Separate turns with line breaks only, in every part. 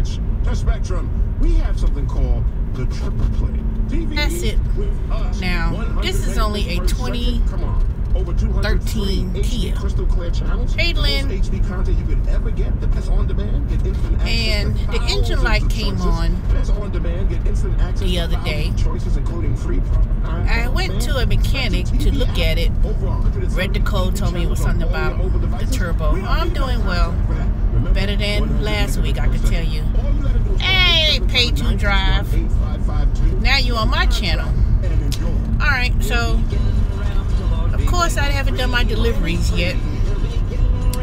Switch to Spectrum. We have something called the Triple Play.
That's it. Now, this is only a 2013 Kia. Hey, Lynn. And the engine light came on the other day. I went to a mechanic to look at it. Read the code, told me it was something about the turbo. I'm doing well. Better than last week, I can tell you. Hey, Pay to Drive. Now you on my channel. Alright, so of course I haven't done my deliveries yet.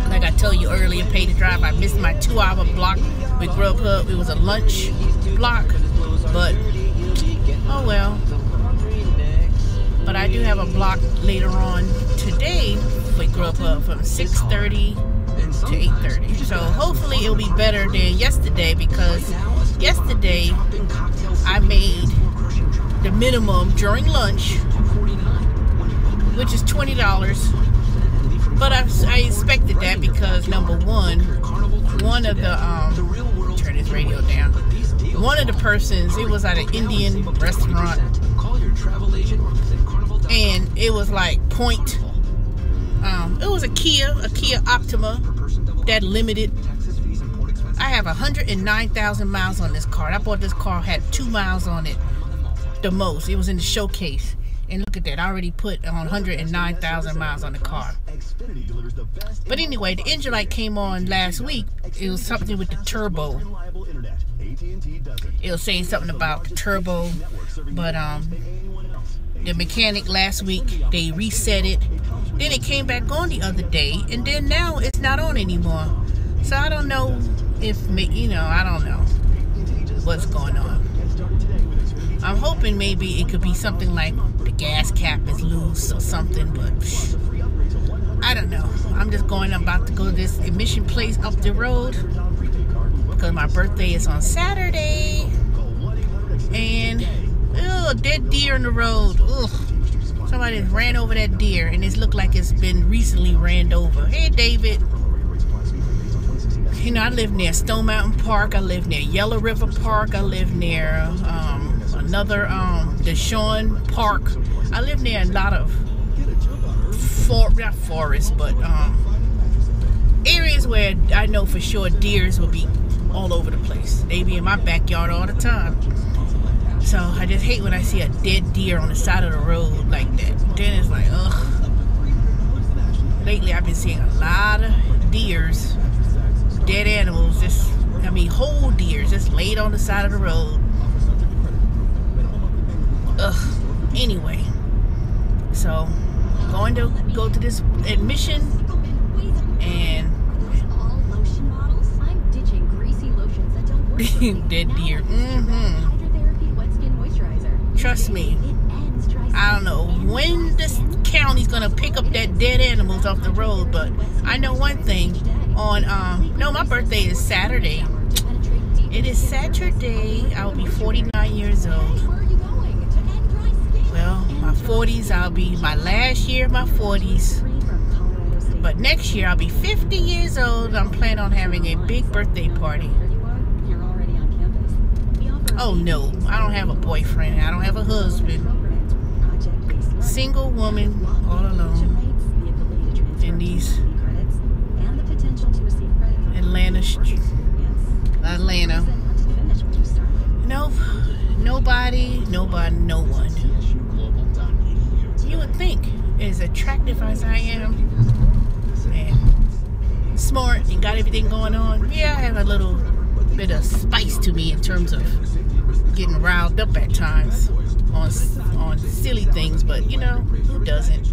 Like I told you earlier, Pay to Drive, I missed my 2-hour block with Grubhub. It was a lunch block, but oh well. But I do have a block later on today with Grubhub from 6:30 to 8:30. So hopefully it'll be better than yesterday, because yesterday I made the minimum during lunch, which is $20. But I expected that because number one of the turn this radio down. One of the persons, it was at an Indian restaurant, and it was like point. It was a Kia Optima, that limited. I have 109,000 miles on this car. I bought this car, had 2 miles on it, the most. It was in the showcase. And look at that, I already put on 109,000 miles on the car. But anyway, the engine light came on last week. It was something with the turbo. It was saying something about the turbo. But the mechanic last week, they reset it. Then it came back on the other day. And then now it's not on anymore. So I don't know if, I don't know what's going on. I'm hoping maybe it could be something like the gas cap is loose or something, but I don't know. I'm just about to go to this emission place up the road because my birthday is on Saturday. And, a dead deer in the road. Ugh. Somebody ran over that deer, and it looked like it's been recently ran over. Hey, David. I live near Stone Mountain Park. I live near Yellow River Park. I live near another Deshawn Park. I live near a lot of not forests, but areas where I know for sure deers will be all over the place. They be in my backyard all the time. So I just hate when I see a dead deer on the side of the road like that. Then it's like, ugh. Lately I've been seeing a lot of deers, dead animals, whole deers just laid on the side of the road. Ugh. Anyway, so going to go to this admission, and dead deer. Trust me, I don't know when this county's gonna pick up that dead animals off the road, but I know one thing. My birthday is Saturday. It is Saturday. I'll be 49 years old. Well, my 40s, I'll be my last year of my 40s. But next year, I'll be 50 years old. I'm planning on having a big birthday party. Oh no, I don't have a boyfriend. I don't have a husband. Single woman, all alone in these Atlanta. Nope. Nobody, no one. You would think, as attractive as I am, and smart and got everything going on, yeah, I have a little bit of spice to me in terms of getting riled up at times on silly things, but who doesn't?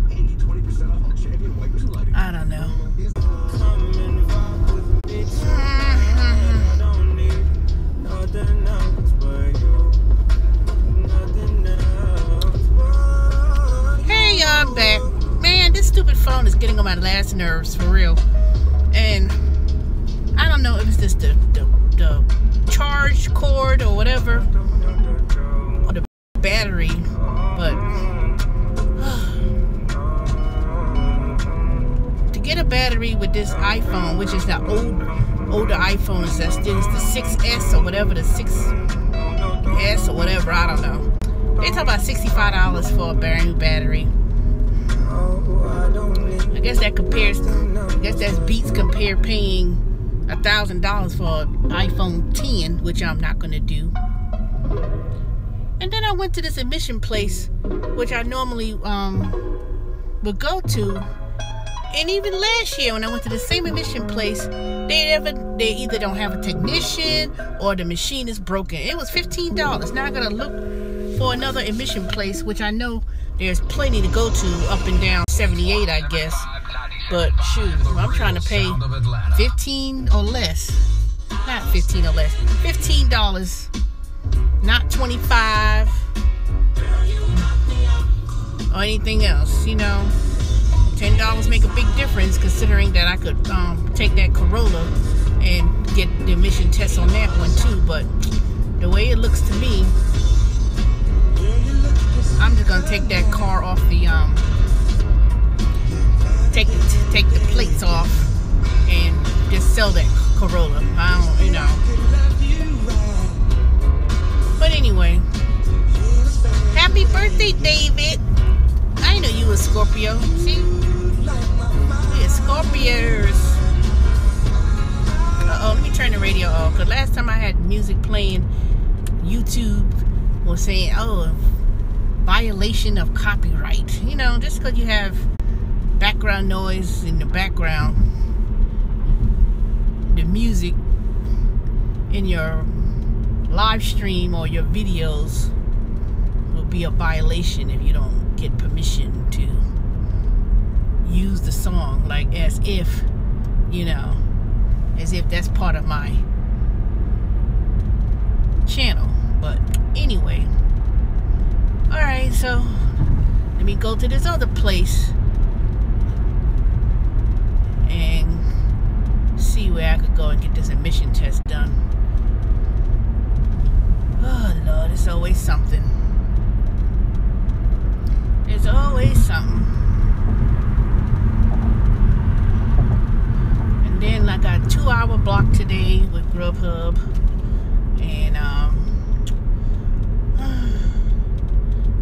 I don't know. Hey, I'm back. Man, this stupid phone is getting on my last nerves, for real. And I don't know if it's just the charge cord or whatever, or the battery, but to get a battery with this iPhone, which is the older iPhones. That's still the 6S or whatever, the 6S or whatever. I don't know. They talk about $65 for a brand new battery. I guess that compares. I guess that's Beats compare paying $1,000 for an iPhone 10, which I'm not gonna do. And then I went to this emission place, which I normally would go to. And even last year when I went to the same emission place, they either don't have a technician or the machine is broken. It was $15. Now I gotta look for another emission place, which I know there's plenty to go to up and down 78, I guess. But shoot, I'm trying to pay $15 or less. Not $15 or less. $15, not $25 or anything else, you know. $10 make a big difference, considering that I could take that Corolla and get the emission test on that one too. But the way it looks to me, I'm just gonna take that car off the take the plates off and just sell that Corolla. I don't, you know. But anyway, happy birthday, David. I know you a Scorpio. See? We're Scorpios. Uh-oh, let me turn the radio off. Because last time I had music playing, YouTube was saying, oh, violation of copyright. You know, just because you have background noise in the background, the music in your live stream or your videos will be a violation if you don't get permission to use the song, like as if, you know, as if that's part of my channel. But anyway, alright, so let me go to this other place and see where I could go and get this emission test done. Oh Lord, it's always something. There's always something. And then I got a 2-hour block today with Grubhub. And I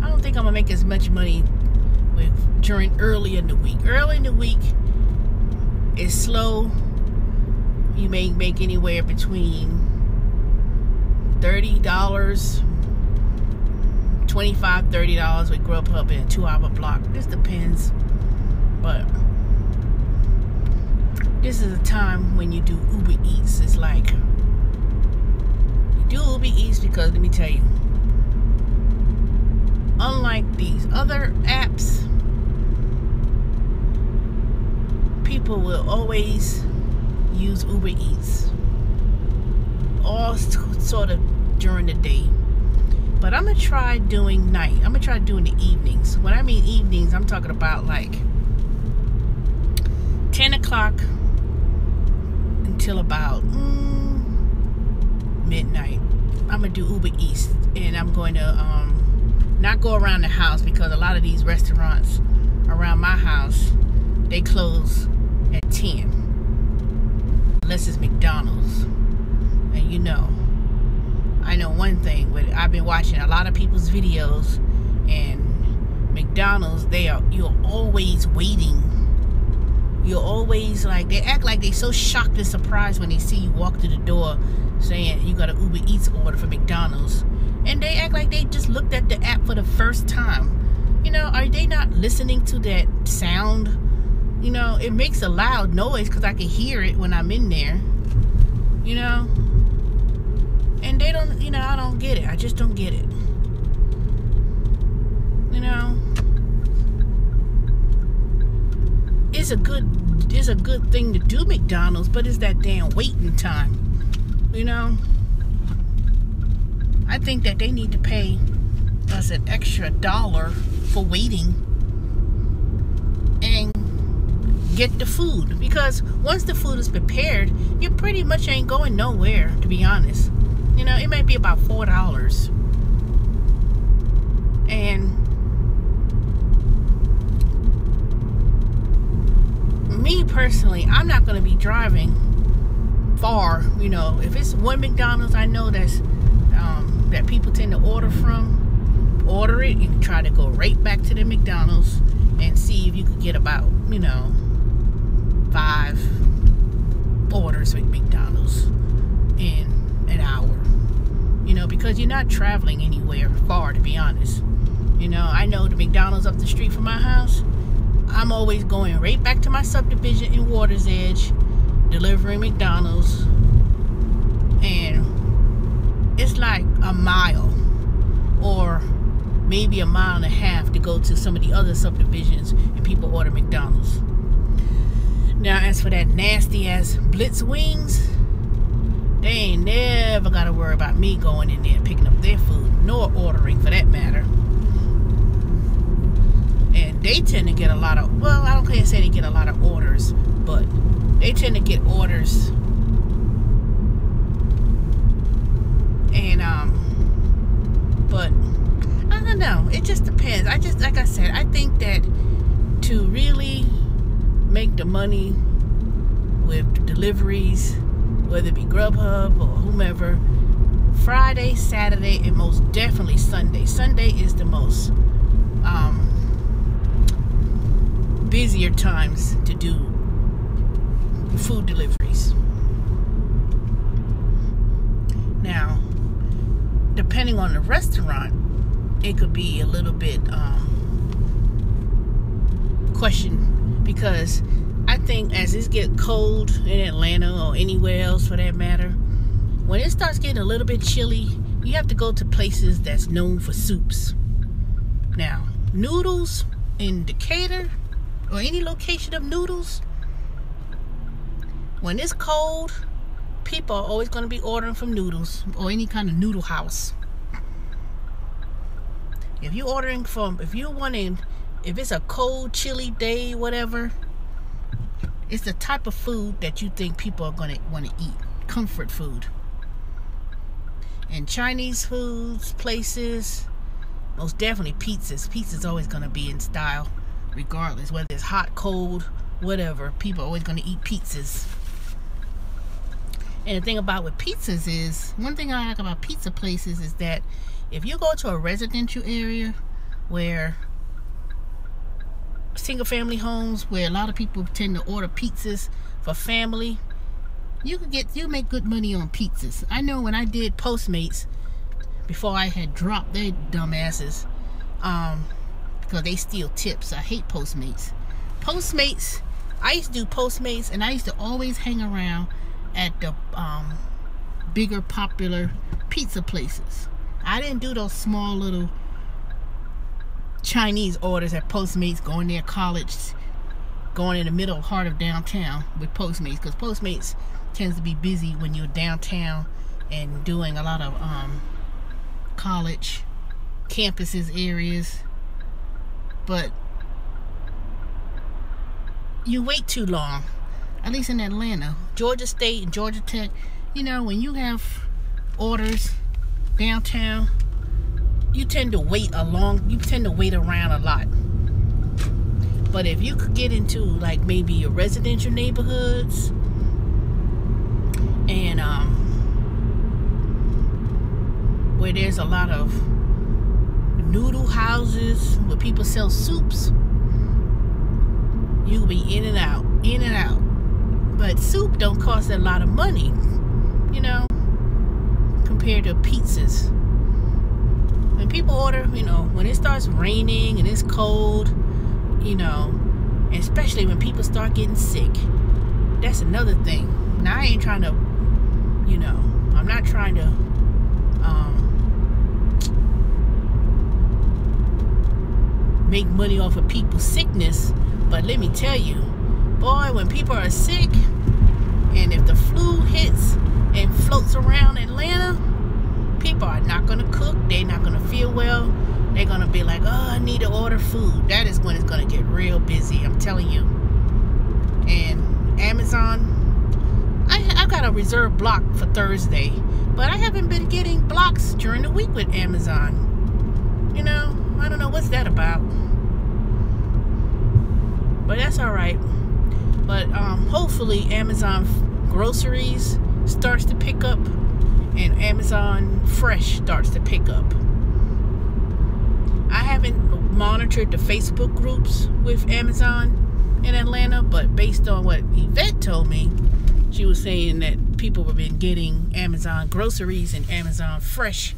don't think I'm gonna make as much money during early in the week. Early in the week is slow. You may make anywhere between $30, $25, $30 with Grubhub in a 2-hour block. This depends. But this is a time when you do Uber Eats. It's like, you do Uber Eats because, let me tell you, unlike these other apps, people will always use Uber Eats all sort of during the day. But I'm gonna try doing night. I'm gonna try doing the evenings. When I mean evenings, I'm talking about like 10 o'clock until about midnight. I'm gonna do Uber Eats, and I'm going to not go around the house, because a lot of these restaurants around my house, they close at 10, unless it's McDonald's. And you know, I know one thing, but I've been watching a lot of people's videos, and McDonald's, you're always waiting. You're always like, they act like they're so shocked and surprised when they see you walk through the door saying you got an Uber Eats order for McDonald's, and they act like they just looked at the app for the first time. You know, are they not listening to that sound? You know, it makes a loud noise because I can hear it when I'm in there, you know. And they don't, you know, I don't get it. I just don't get it. You know, it's a good thing to do McDonald's, but it's that damn waiting time. You know, I think that they need to pay us an extra $1 for waiting and get the food, because once the food is prepared, you pretty much ain't going nowhere, to be honest. You know, it might be about $4. And me personally, I'm not going to be driving far, you know, if it's one McDonald's I know that's that people tend to order from, order it. You can try to go right back to the McDonald's and see if you could get about, you know, 5 orders with McDonald's in an hour. You know, because you're not traveling anywhere far, to be honest. You know, I know the McDonald's up the street from my house. I'm always going right back to my subdivision in Waters Edge, delivering McDonald's, and it's like a mile or maybe a mile and a half to go to some of the other subdivisions and people order McDonald's. Now, as for that nasty ass Blitz wings, they ain't never got to worry about me going in there and picking up their food, nor ordering for that matter. And they tend to get a lot of, well, I can't say they get a lot of orders, but they tend to get orders. And, but I don't know. It just depends. Like I said, I think that to really make the money with deliveries, whether it be Grubhub or whomever, Friday, Saturday, and most definitely Sunday. Sunday is the most busier times to do food deliveries. Now, depending on the restaurant, it could be a little bit question, because I think as it gets cold in Atlanta or anywhere else for that matter, when it starts getting a little bit chilly, you have to go to places that's known for soups. Now, noodles in Decatur or any location of noodles, when it's cold, people are always going to be ordering from Noodles or any kind of noodle house. If you're ordering from, if it's a cold, chilly day, whatever, it's the type of food that you think people are going to want to eat. Comfort food. And Chinese foods, places, most definitely pizzas. Pizza's always going to be in style, regardless, whether it's hot, cold, whatever. People are always going to eat pizzas. And the thing about with pizzas is, one thing I like about pizza places is that if you go to a residential area where single family homes, where a lot of people tend to order pizzas for family, you make good money on pizzas. I know when I did Postmates, before I had dropped their dumb asses, because they steal tips. I hate Postmates. Postmates, I used to do Postmates, and I used to always hang around at the bigger popular pizza places. I didn't do those small little Chinese orders at Postmates, going near college, going in the middle heart of downtown with Postmates, because Postmates tends to be busy when you're downtown and doing a lot of college campuses areas. But you wait too long, at least in Atlanta, Georgia State and Georgia Tech. You know, when you have orders downtown, you tend to wait around a lot. But if you could get into like maybe your residential neighborhoods and where there's a lot of noodle houses where people sell soups, you'll be in and out. But soup don't cost a lot of money, you know, compared to pizzas. When people order, you know, when it starts raining and it's cold, you know, and especially when people start getting sick, that's another thing. Now, I ain't trying to, you know, I'm not trying to make money off of people's sickness, but let me tell you, boy, when people are sick, and if the flu hits and floats around Atlanta, people are not going to cook. They're not going to feel well. They're going to be like, oh, I need to order food. That is when it's going to get real busy, I'm telling you. And Amazon, I got a reserved block for Thursday, but I haven't been getting blocks during the week with Amazon. You know, I don't know what's that about. But that's all right. But hopefully Amazon groceries starts to pick up and Amazon Fresh starts to pick up. I haven't monitored the Facebook groups with Amazon in Atlanta, but based on what Yvette told me, she was saying that people have been getting Amazon groceries and Amazon Fresh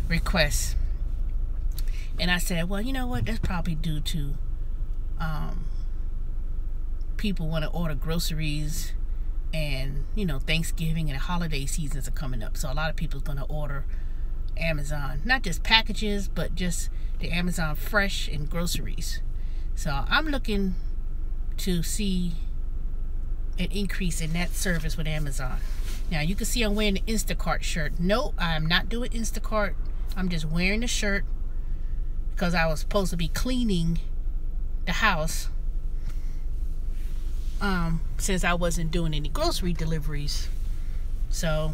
requests. And I said, well, you know what? That's probably due to people want to order groceries, and you know, Thanksgiving and holiday seasons are coming up, so a lot of people are going to order Amazon, not just packages, but just the Amazon Fresh and groceries. So I'm looking to see an increase in that service with Amazon. Now you can see I'm wearing the Instacart shirt. No, I'm not doing Instacart. I'm just wearing the shirt because I was supposed to be cleaning the house since I wasn't doing any grocery deliveries. So